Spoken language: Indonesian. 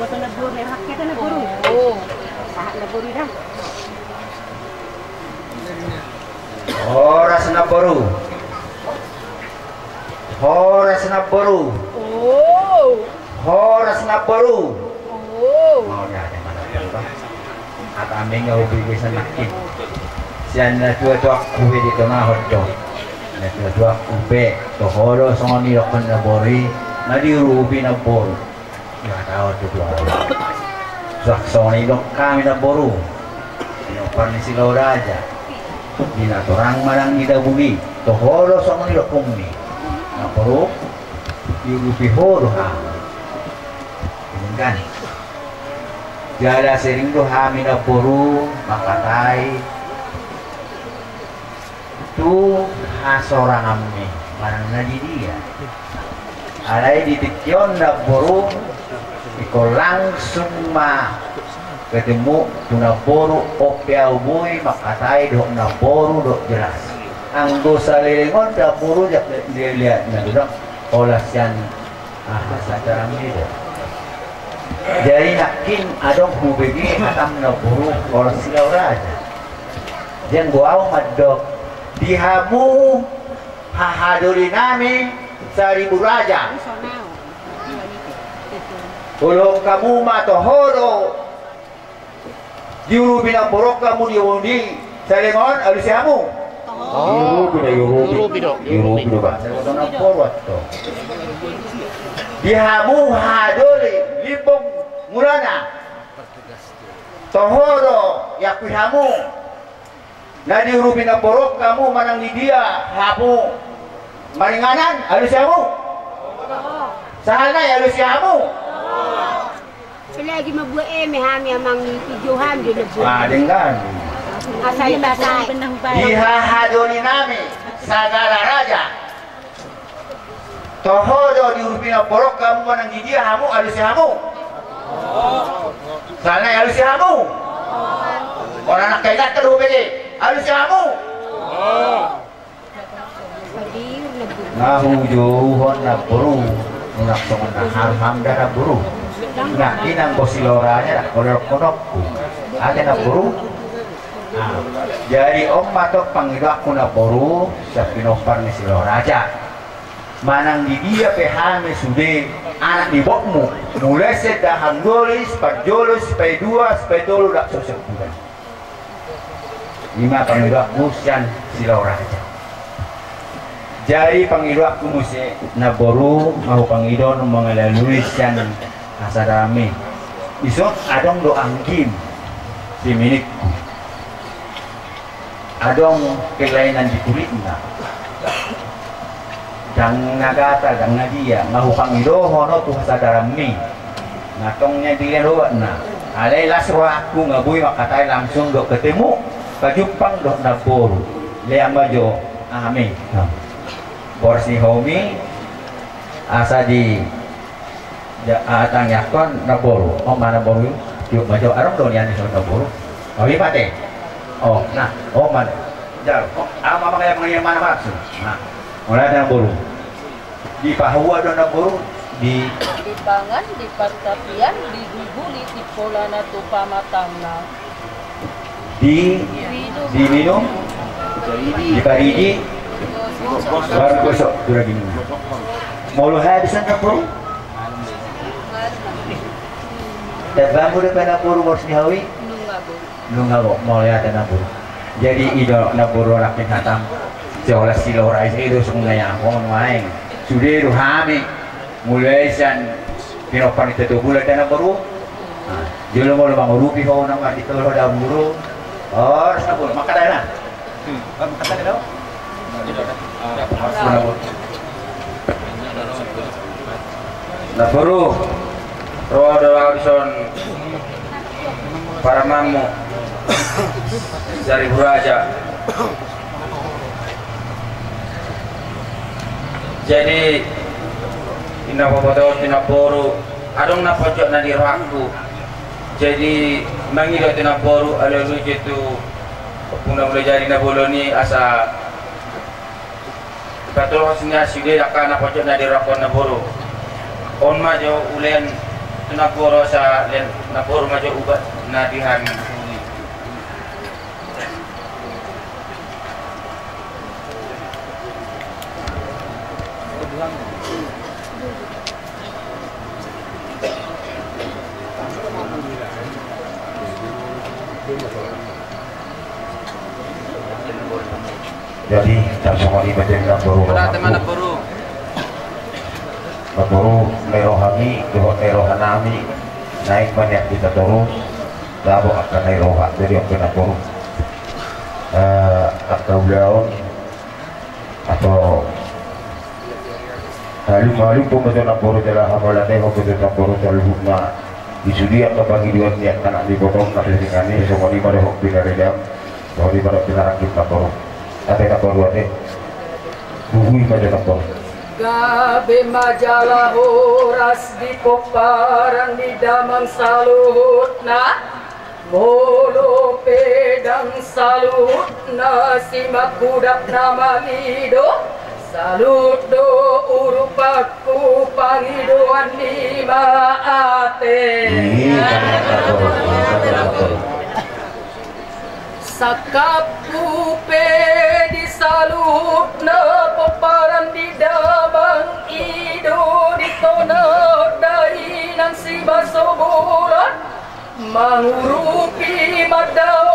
buat nebur nih rakyatnya nebur. Oh. Sahat nebur dah. Horas naboru. Horas naboru. Oh. Horas naboru. Oh. Mau ya ada mana apa? Kata aming ngau bigi sanakin. Sian na dua kube di tengah hodo. Na dua kube to horo songoni rokan nabori. Nadi rubi naboru. Ya tahu tu dua. Sak songoni dok kami naboru. Ino parnisi laura aja. Dina torang marang ida bumi. To horo songoni rokum ni. Naboru. Yurupi horo ha. Kan? Jada sering tu kami naboru makatai. Tu hasorang kami barang nadi dia. Alai di tikyon naboru iko langsung ketemu tu naboru opiau bui makatai dok naboru dok jelas. Anggo salilingon naboru jak dia lihat nabi olah sian sajarang dia. Jadi yakin adong hubegi atam naboru olah silau raja. Jangan gua madok dihamu hahaduri nami 1000 raja. Ulung kamu matohoro diuru bina borok kamu diundi salengon alusiamu. Yurubi ba. Saya nak porwat to. Dihamu hadoli lipong mulana. Tohoro yakuhamu. Na diuru bina borok kamu manang di dia hamu. Maringanan alusiamu. Sana alusiamu. Lagi mabuat hami amang ijuhan di lebur. Dengan Asal basai. dihahadoni nami sagala raja. Tohodo diurupina porok kamu manang di dia hamu alusiamu. Sana alusiamu. Orang anak kailat terus begini alusiamu. Nahu jauhon naburu nak songan ham dah naburu. Nak kinang bosiloranya nak kodok-kodokku. Ada naburu. Jadi om matok panggil aku naburu sa pinopar ni siloraja. Manang di dia pehame sude anak di bokmu. Mulai sedahang dolis, parjolos, supaya 2, supaya 3 dak sesepudan. 5 panggil aku sian siloraja. Jadi pangidwa ko mo si naboru mau pangidon mangalalui siyan asadami. Isot adong do anggim si minikku. Adong kelainan di kulitna. Dang nagata dang nadia mau pangido hono tu asadami. Natongnya dia luwat na. Alay lasro aku ngabuy makatay langsung do ketemu pajupang do naboru. Leang bajo amin. Porsi homi asa di atang yakon naboru. Oh mana naboru? Yuk baca arong do nian iso naboru. Oh iya pate. Oh nah, oh mana? Jar. Oh ama kaya mga mana maksud. Nah, mulai ada naboru. Di Pahua do naboru di Bangan, di Partapian, di Dubuli, di Polana tu pamatangna. Di minum di Paridi. Baru besok sudah gini. Mau lu habisan kapur? Dan bambu depan napuru bos nihawi? Nunggago. Mau lihat napuru. Jadi ido napuru rakyat hatam. Seolah silora itu semuanya aku main. Sudah itu hami. Mulai san pinopan itu tuh bulan dan napuru. Jelo mau lu rupi kau nama di telur dalam buru. Oh, napuru. Maka dah na. Maka dah dah. Naburu roh adalah audison para mamu dari Buraja. Jadi ina boboto tina boru adong na pojok na di rohku. Jadi mangilo tina boru alelu jitu puna mulai jadi na boloni asa betul hasilnya sudah akan apa pojok na di rakon na boru. On ma jo ulen Nagpuro sa nagpuro medyo ubat na dihan jadi tak semua di bagian nagpuro Maturu merohami, dohot merohanami naik banyak kita terus lalu akan meroha jadi yang kena puru atau daun atau lalu pun betul nak puru telah hamalatnya kau betul nak puru terlalu hukma disudi atau bagi dua niat tanah dipotong nak disingani semua di pada hok pindah bahwa di pada pindah kita puru ada nak puru ada buhui pada nak puru Gabe majalah horas di koparan di damang salutna Molo pedang salutna simak budak nama lido Salut do urupaku pangidoan lima ate Sakapu di salutna peparan di damang ido di tono dari nang si baso bulan mengurupi madaw